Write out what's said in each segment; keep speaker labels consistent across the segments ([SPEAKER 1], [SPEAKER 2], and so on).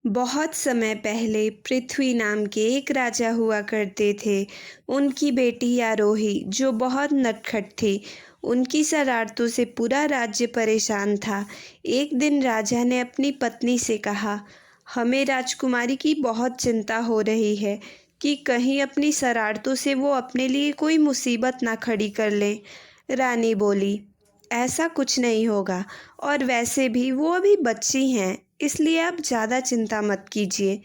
[SPEAKER 1] बहुत समय पहले पृथ्वी नाम के एक राजा हुआ करते थे। उनकी बेटी आरोही जो बहुत नटखट थी, उनकी शरारतों से पूरा राज्य परेशान था। एक दिन राजा ने अपनी पत्नी से कहा, हमें राजकुमारी की बहुत चिंता हो रही है कि कहीं अपनी शरारतों से वो अपने लिए कोई मुसीबत ना खड़ी कर ले। रानी बोली, ऐसा कुछ नहीं होगा, और वैसे भी वो अभी बच्ची हैं, इसलिए आप ज़्यादा चिंता मत कीजिए।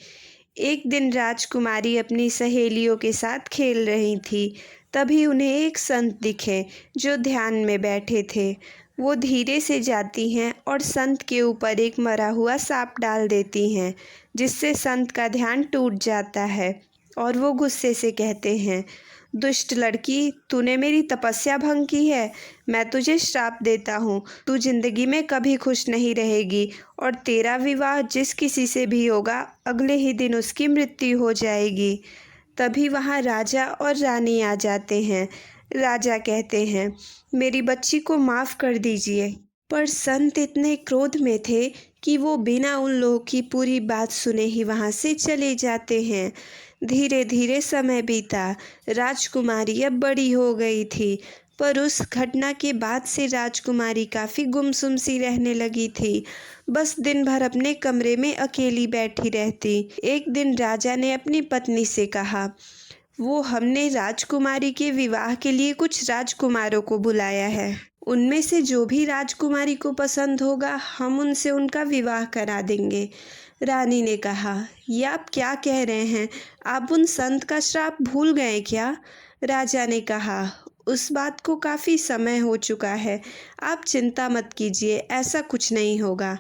[SPEAKER 1] एक दिन राजकुमारी अपनी सहेलियों के साथ खेल रही थी। तभी उन्हें एक संत दिखे जो ध्यान में बैठे थे। वो धीरे से जाती हैं और संत के ऊपर एक मरा हुआ सांप डाल देती हैं, जिससे संत का ध्यान टूट जाता है और वो गुस्से से कहते हैं, दुष्ट लड़की, तूने मेरी तपस्या भंग की है। मैं तुझे श्राप देता हूँ, तू जिंदगी में कभी खुश नहीं रहेगी और तेरा विवाह जिस किसी से भी होगा, अगले ही दिन उसकी मृत्यु हो जाएगी। तभी वहाँ राजा और रानी आ जाते हैं। राजा कहते हैं, मेरी बच्ची को माफ़ कर दीजिए। पर संत इतने क्रोध में थे कि वो बिना उन लोगों की पूरी बात सुने ही वहाँ से चले जाते हैं। धीरे धीरे समय बीता। राजकुमारी अब बड़ी हो गई थी, पर उस घटना के बाद से राजकुमारी काफ़ी गुमसुम सी रहने लगी थी। बस दिन भर अपने कमरे में अकेली बैठी रहती। एक दिन राजा ने अपनी पत्नी से कहा, वो हमने राजकुमारी के विवाह के लिए कुछ राजकुमारों को बुलाया है। उनमें से जो भी राजकुमारी को पसंद होगा, हम उनसे उनका विवाह करा देंगे। रानी ने कहा, ये आप क्या कह रहे हैं? आप उन संत का श्राप भूल गए क्या? राजा ने कहा, उस बात को काफ़ी समय हो चुका है। आप चिंता मत कीजिए, ऐसा कुछ नहीं होगा।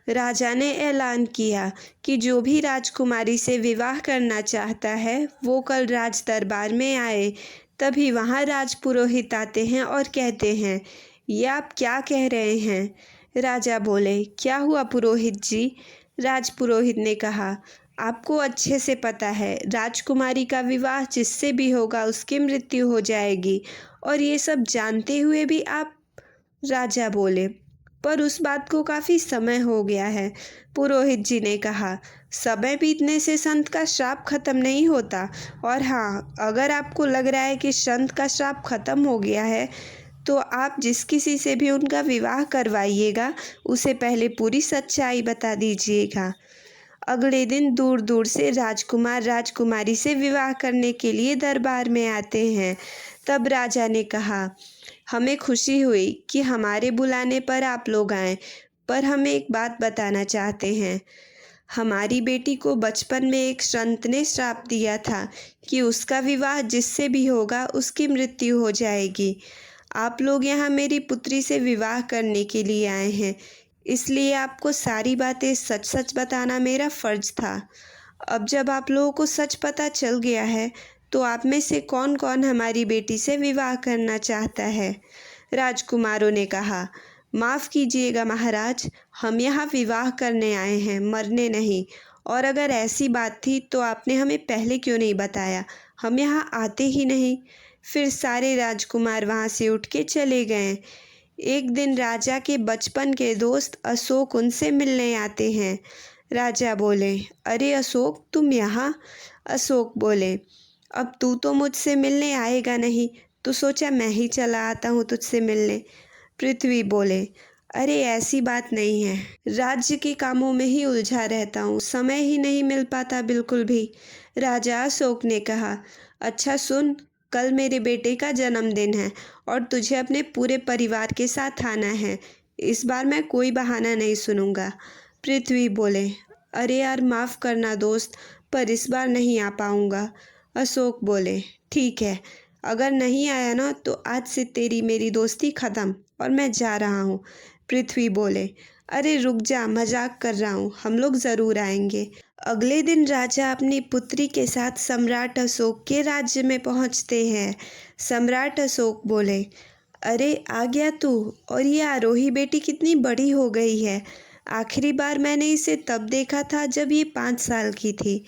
[SPEAKER 1] राजा ने ऐलान किया कि जो भी राजकुमारी से विवाह करना चाहता है, वो कल राज दरबार में आए। तभी वहाँ राजपुरोहित आते हैं और कहते हैं, ये आप क्या कह रहे हैं? राजा बोले, क्या हुआ पुरोहित जी? राजपुरोहित ने कहा, आपको अच्छे से पता है, राजकुमारी का विवाह जिससे भी होगा उसकी मृत्यु हो जाएगी, और ये सब जानते हुए भी आप। राजा बोले, पर उस बात को काफ़ी समय हो गया है। पुरोहित जी ने कहा, समय बीतने से संत का श्राप खत्म नहीं होता। और हाँ, अगर आपको लग रहा है कि संत का श्राप खत्म हो गया है, तो आप जिस किसी से भी उनका विवाह करवाइएगा, उसे पहले पूरी सच्चाई बता दीजिएगा। अगले दिन दूर दूर से राजकुमार राजकुमारी से विवाह करने के लिए दरबार में आते हैं। तब राजा ने कहा, हमें खुशी हुई कि हमारे बुलाने पर आप लोग आए, पर हम एक बात बताना चाहते हैं। हमारी बेटी को बचपन में एक संत ने श्राप दिया था कि उसका विवाह जिससे भी होगा उसकी मृत्यु हो जाएगी। आप लोग यहाँ मेरी पुत्री से विवाह करने के लिए आए हैं, इसलिए आपको सारी बातें सच सच बताना मेरा फ़र्ज़ था। अब जब आप लोगों को सच पता चल गया है, तो आप में से कौन कौन हमारी बेटी से विवाह करना चाहता है? राजकुमारों ने कहा, माफ़ कीजिएगा महाराज, हम यहाँ विवाह करने आए हैं, मरने नहीं। और अगर ऐसी बात थी तो आपने हमें पहले क्यों नहीं बताया? हम यहाँ आते ही नहीं। फिर सारे राजकुमार वहाँ से उठ के चले गए। एक दिन राजा के बचपन के दोस्त अशोक उनसे मिलने आते हैं। राजा बोले, अरे अशोक, तुम यहाँ? अशोक बोले, अब तू तो मुझसे मिलने आएगा नहीं, तो सोचा मैं ही चला आता हूँ तुझसे मिलने। पृथ्वी बोले, अरे ऐसी बात नहीं है, राज्य के कामों में ही उलझा रहता हूँ, समय ही नहीं मिल पाता बिल्कुल भी। राजा अशोक ने कहा, अच्छा सुन, कल मेरे बेटे का जन्मदिन है और तुझे अपने पूरे परिवार के साथ आना है। इस बार मैं कोई बहाना नहीं सुनूंगा। पृथ्वी बोले, अरे यार माफ़ करना दोस्त, पर इस बार नहीं आ पाऊंगा। अशोक बोले, ठीक है, अगर नहीं आया ना तो आज से तेरी मेरी दोस्ती ख़त्म और मैं जा रहा हूँ। पृथ्वी बोले, अरे रुक जा, मजाक कर रहा हूँ, हम लोग ज़रूर आएंगे। अगले दिन राजा अपनी पुत्री के साथ सम्राट अशोक के राज्य में पहुँचते हैं। सम्राट अशोक बोले, अरे आ गया तू, और ये आरोही बेटी कितनी बड़ी हो गई है। आखिरी बार मैंने इसे तब देखा था जब ये 5 साल की थी।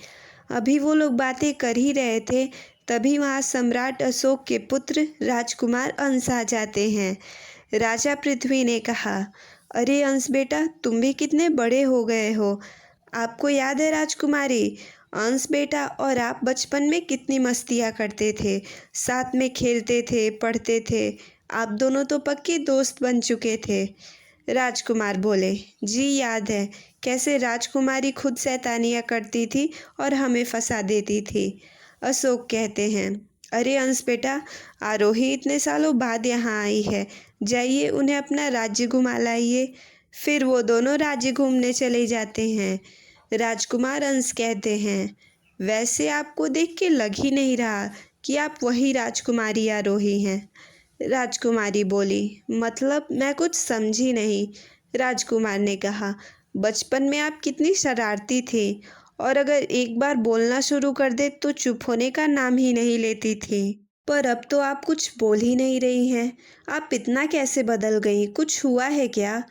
[SPEAKER 1] अभी वो लोग बातें कर ही रहे थे, तभी वहाँ सम्राट अशोक के पुत्र राजकुमार अंश आ जाते हैं। राजा पृथ्वी ने कहा, अरे अंश बेटा, तुम भी कितने बड़े हो गए हो। आपको याद है राजकुमारी, अंश बेटा और आप बचपन में कितनी मस्तियाँ करते थे, साथ में खेलते थे, पढ़ते थे। आप दोनों तो पक्के दोस्त बन चुके थे। राजकुमार बोले, जी याद है, कैसे राजकुमारी खुद शैतानियाँ करती थी और हमें फंसा देती थी। अशोक कहते हैं, अरे अंश बेटा, आरोही इतने सालों बाद यहाँ आई है, जाइए उन्हें अपना राज्य घुमा लाइए। फिर वो दोनों राज्य घूमने चले जाते हैं। राजकुमार अंश कहते हैं, वैसे आपको देख के लग ही नहीं रहा कि आप वही राजकुमारी आरोही हैं। राजकुमारी बोली, मतलब मैं कुछ समझी नहीं। राजकुमार ने कहा, बचपन में आप कितनी शरारती थी और अगर एक बार बोलना शुरू कर दे तो चुप होने का नाम ही नहीं लेती थी। पर अब तो आप कुछ बोल ही नहीं रही हैं। आप इतना कैसे बदल गई, कुछ हुआ है क्या?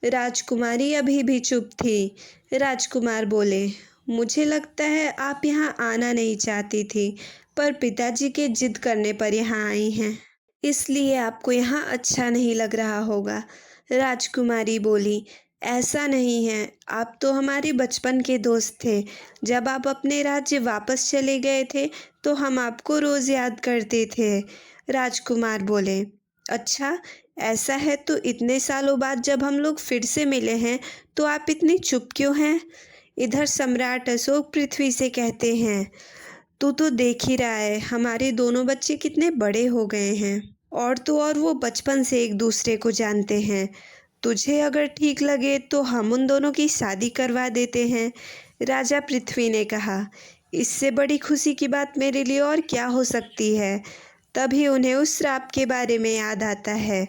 [SPEAKER 1] राजकुमारी अभी भी चुप थी। राजकुमार बोले, मुझे लगता है आप यहाँ आना नहीं चाहती थी, पर पिताजी के जिद करने पर यहाँ आई हैं, इसलिए आपको यहाँ अच्छा नहीं लग रहा होगा। राजकुमारी बोली, ऐसा नहीं है, आप तो हमारे बचपन के दोस्त थे। जब आप अपने राज्य वापस चले गए थे तो हम आपको रोज़ याद करते थे। राजकुमार बोले, अच्छा ऐसा है तो इतने सालों बाद जब हम लोग फिर से मिले हैं तो आप इतनी चुप क्यों हैं? इधर सम्राट अशोक पृथ्वी से कहते हैं, तू तो देख ही रहा है हमारे दोनों बच्चे कितने बड़े हो गए हैं, और तो और वो बचपन से एक दूसरे को जानते हैं। तुझे अगर ठीक लगे तो हम उन दोनों की शादी करवा देते हैं। राजा पृथ्वी ने कहा, इससे बड़ी खुशी की बात मेरे लिए और क्या हो सकती है। तभी उन्हें उस श्राप के बारे में याद आता है।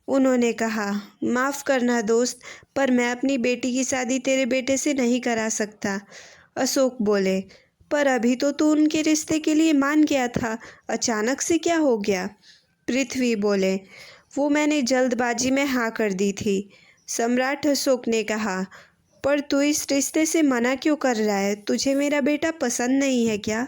[SPEAKER 1] उन्होंने कहा, माफ़ करना दोस्त, पर मैं अपनी बेटी की शादी तेरे बेटे से नहीं करा सकता। अशोक बोले, पर अभी तो तू उनके रिश्ते के लिए मान गया था, अचानक से क्या हो गया? पृथ्वी बोले, वो मैंने जल्दबाजी में हाँ कर दी थी। सम्राट अशोक ने कहा, पर तू इस रिश्ते से मना क्यों कर रहा है? तुझे मेरा बेटा पसंद नहीं है क्या?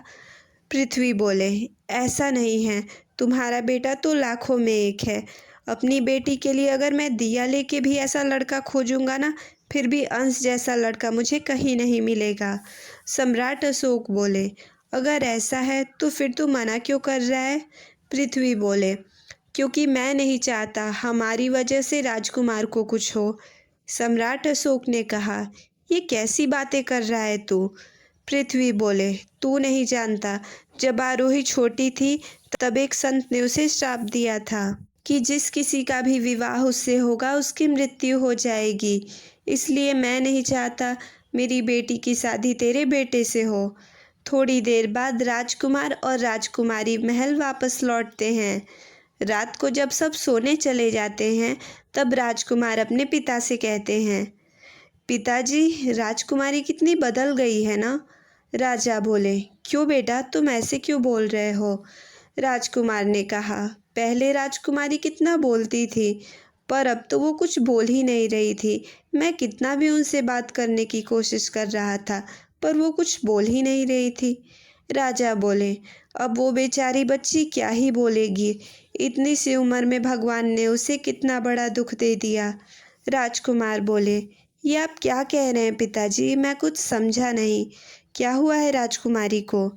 [SPEAKER 1] पृथ्वी बोले, ऐसा नहीं है, तुम्हारा बेटा तो लाखों में एक है। अपनी बेटी के लिए अगर मैं दिया लेके भी ऐसा लड़का खोजूंगा ना, फिर भी अंश जैसा लड़का मुझे कहीं नहीं मिलेगा। सम्राट अशोक बोले, अगर ऐसा है तो फिर तू मना क्यों कर रहा है? पृथ्वी बोले, क्योंकि मैं नहीं चाहता हमारी वजह से राजकुमार को कुछ हो। सम्राट अशोक ने कहा, ये कैसी बातें कर रहा है तू? पृथ्वी बोले, तू नहीं जानता, जब आरोही छोटी थी तब एक संत ने उसे श्राप दिया था कि जिस किसी का भी विवाह उससे होगा उसकी मृत्यु हो जाएगी। इसलिए मैं नहीं चाहता मेरी बेटी की शादी तेरे बेटे से हो। थोड़ी देर बाद राजकुमार और राजकुमारी महल वापस लौटते हैं। रात को जब सब सोने चले जाते हैं तब राजकुमार अपने पिता से कहते हैं, पिताजी, राजकुमारी कितनी बदल गई है ना? राजा बोले, क्यों बेटा, तुम ऐसे क्यों बोल रहे हो? राजकुमार ने कहा, पहले राजकुमारी कितना बोलती थी, पर अब तो वो कुछ बोल ही नहीं रही थी। मैं कितना भी उनसे बात करने की कोशिश कर रहा था, पर वो कुछ बोल ही नहीं रही थी। राजा बोले, अब वो बेचारी बच्ची क्या ही बोलेगी, इतनी सी उम्र में भगवान ने उसे कितना बड़ा दुख दे दिया। राजकुमार बोले, ये आप क्या कह रहे हैं पिताजी, मैं कुछ समझा नहीं, क्या हुआ है राजकुमारी को?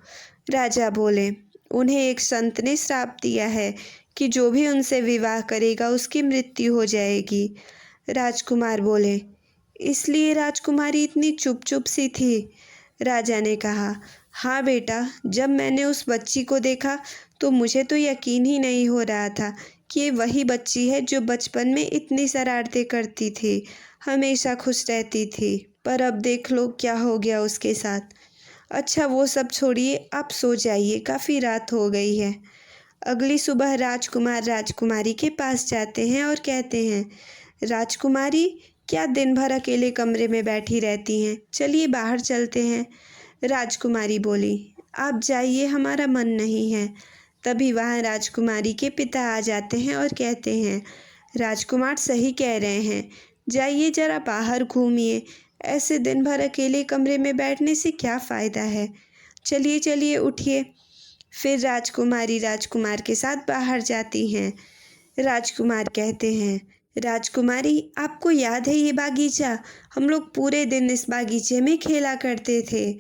[SPEAKER 1] राजा बोले, उन्हें एक संत ने श्राप दिया है कि जो भी उनसे विवाह करेगा उसकी मृत्यु हो जाएगी। राजकुमार बोले, इसलिए राजकुमारी इतनी चुप चुप सी थी? राजा ने कहा, हाँ बेटा, जब मैंने उस बच्ची को देखा तो मुझे तो यकीन ही नहीं हो रहा था कि ये वही बच्ची है जो बचपन में इतनी शरारतें करती थी, हमेशा खुश रहती थी, पर अब देख लो क्या हो गया उसके साथ। अच्छा वो सब छोड़िए, आप सो जाइए, काफ़ी रात हो गई है। अगली सुबह राजकुमार राजकुमारी के पास जाते हैं और कहते हैं, राजकुमारी, क्या दिन भर अकेले कमरे में बैठी रहती हैं? चलिए बाहर चलते हैं। राजकुमारी बोली, आप जाइए, हमारा मन नहीं है। तभी वहाँ राजकुमारी के पिता आ जाते हैं और कहते हैं, राजकुमार सही कह रहे हैं, जाइए जरा बाहर घूमिए, ऐसे दिन भर अकेले कमरे में बैठने से क्या फ़ायदा है। चलिए चलिए उठिए। फिर राजकुमारी राजकुमार के साथ बाहर जाती हैं। राजकुमार कहते हैं, राजकुमारी, आपको याद है ये बागीचा? हम लोग पूरे दिन इस बागीचे में खेला करते थे।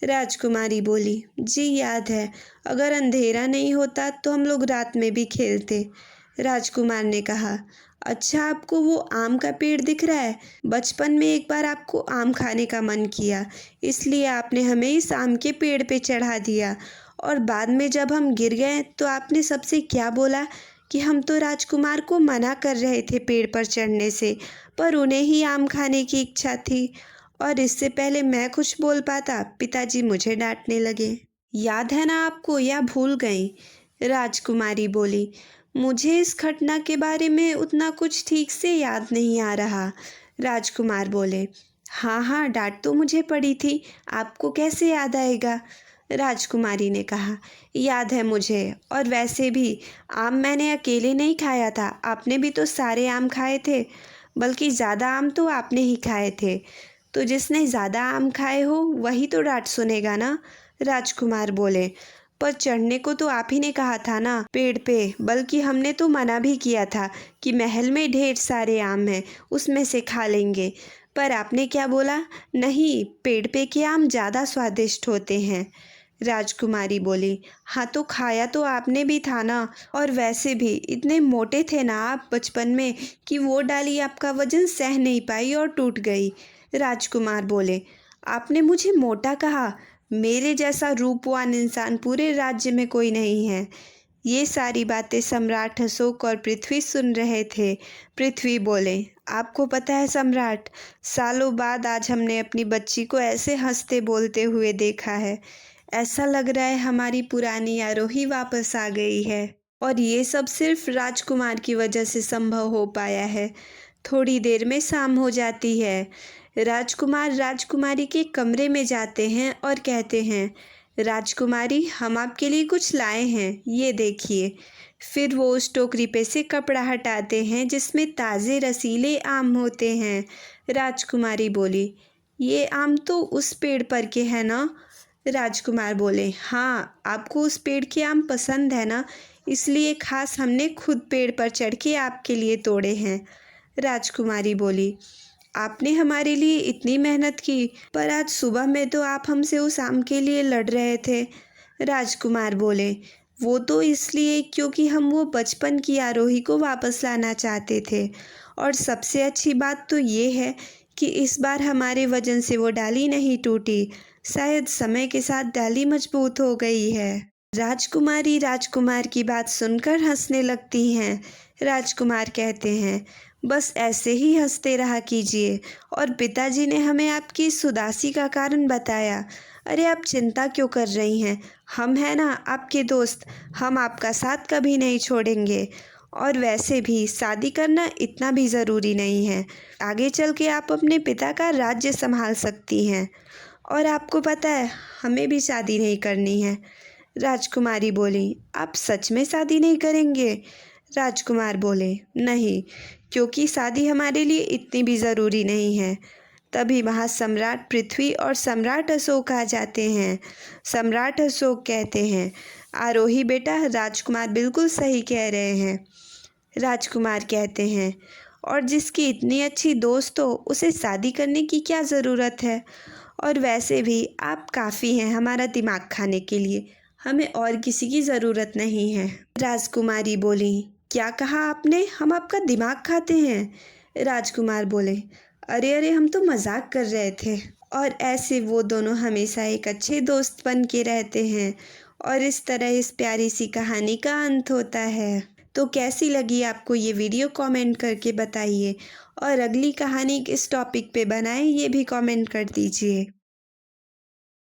[SPEAKER 1] राजकुमारी बोली, जी याद है। अगर अंधेरा नहीं होता तो हम लोग रात में भी खेलते। राजकुमार ने कहा, अच्छा आपको वो आम का पेड़ दिख रहा है? बचपन में एक बार आपको आम खाने का मन किया, इसलिए आपने हमें इस आम के पेड़ पे चढ़ा दिया। और बाद में जब हम गिर गए तो आपने सबसे क्या बोला कि हम तो राजकुमार को मना कर रहे थे पेड़ पर चढ़ने से, पर उन्हें ही आम खाने की इच्छा थी। और इससे पहले मैं कुछ बोल पाता, पिताजी मुझे डांटने लगे। याद है ना आपको, या भूल गई? राजकुमारी बोली, मुझे इस घटना के बारे में उतना कुछ ठीक से याद नहीं आ रहा। राजकुमार बोले, हाँ हाँ, डांट तो मुझे पड़ी थी, आपको कैसे याद आएगा? राजकुमारी ने कहा, याद है मुझे, और वैसे भी आम मैंने अकेले नहीं खाया था, आपने भी तो सारे आम खाए थे। बल्कि ज़्यादा आम तो आपने ही खाए थे। तो जिसने ज़्यादा आम खाए हो वही तो डांट सुनेगा ना? राजकुमार बोले, पर चढ़ने को तो आप ही ने कहा था ना पेड़ पे, बल्कि हमने तो मना भी किया था कि महल में ढेर सारे आम हैं, उसमें से खा लेंगे। पर आपने क्या बोला? नहीं, पेड़ पे के आम ज़्यादा स्वादिष्ट होते हैं। राजकुमारी बोली, हाँ तो खाया तो आपने भी था ना, और वैसे भी इतने मोटे थे ना आप बचपन में कि वो डाली आपका वजन सह नहीं पाई और टूट गई। राजकुमार बोले, आपने मुझे मोटा कहा? मेरे जैसा रूपवान इंसान पूरे राज्य में कोई नहीं है। ये सारी बातें सम्राट अशोक और पृथ्वी सुन रहे थे। पृथ्वी बोले, आपको पता है सम्राट, सालों बाद आज हमने अपनी बच्ची को ऐसे हंसते बोलते हुए देखा है। ऐसा लग रहा है हमारी पुरानी आरोही वापस आ गई है। और ये सब सिर्फ राजकुमार की वजह से संभव हो पाया है। थोड़ी देर में शाम हो जाती है। राजकुमार राजकुमारी के कमरे में जाते हैं और कहते हैं, राजकुमारी, हम आपके लिए कुछ लाए हैं, ये देखिए। फिर वो उस टोकरी पे से कपड़ा हटाते हैं जिसमें ताज़े रसीले आम होते हैं। राजकुमारी बोली, ये आम तो उस पेड़ पर के हैं ना? राजकुमार बोले, हाँ, आपको उस पेड़ के आम पसंद है ना, इसलिए खास हमने खुद पेड़ पर चढ़ के आपके लिए तोड़े हैं। राजकुमारी बोली, आपने हमारे लिए इतनी मेहनत की, पर आज सुबह में तो आप हमसे उस आम के लिए लड़ रहे थे। राजकुमार बोले, वो तो इसलिए क्योंकि हम वो बचपन की आरोही को वापस लाना चाहते थे, और सबसे अच्छी बात तो ये है कि इस बार हमारे वजन से वो डाली नहीं टूटी, शायद समय के साथ डाली मजबूत हो गई है। राजकुमारी राजकुमार की बात सुनकर हंसने लगती हैं। राजकुमार कहते हैं, बस ऐसे ही हंसते रहा कीजिए। और पिताजी ने हमें आपकी इस उदासी का कारण बताया। अरे आप चिंता क्यों कर रही हैं? हम हैं ना आपके दोस्त, हम आपका साथ कभी नहीं छोड़ेंगे। और वैसे भी शादी करना इतना भी ज़रूरी नहीं है, आगे चल के आप अपने पिता का राज्य संभाल सकती हैं। और आपको पता है, हमें भी शादी नहीं करनी है। राजकुमारी बोली, आप सच में शादी नहीं करेंगे? राजकुमार बोले, नहीं, क्योंकि शादी हमारे लिए इतनी भी ज़रूरी नहीं है। तभी वहाँ सम्राट पृथ्वी और सम्राट अशोक आ जाते हैं। सम्राट अशोक कहते हैं, आरोही बेटा, राजकुमार बिल्कुल सही कह रहे हैं। राजकुमार कहते हैं, और जिसकी इतनी अच्छी दोस्त हो उसे शादी करने की क्या ज़रूरत है? और वैसे भी आप काफ़ी हैं हमारा दिमाग खाने के लिए, हमें और किसी की ज़रूरत नहीं है। राजकुमारी बोली, क्या कहा आपने? हम आपका दिमाग खाते हैं? राजकुमार बोले, अरे अरे, हम तो मजाक कर रहे थे। और ऐसे वो दोनों हमेशा एक अच्छे दोस्त बन के रहते हैं। और इस तरह इस प्यारी सी कहानी का अंत होता है। तो कैसी लगी आपको ये वीडियो, कमेंट करके बताइए। और अगली कहानी किस टॉपिक पे बनाएं ये भी कमेंट कर दीजिए।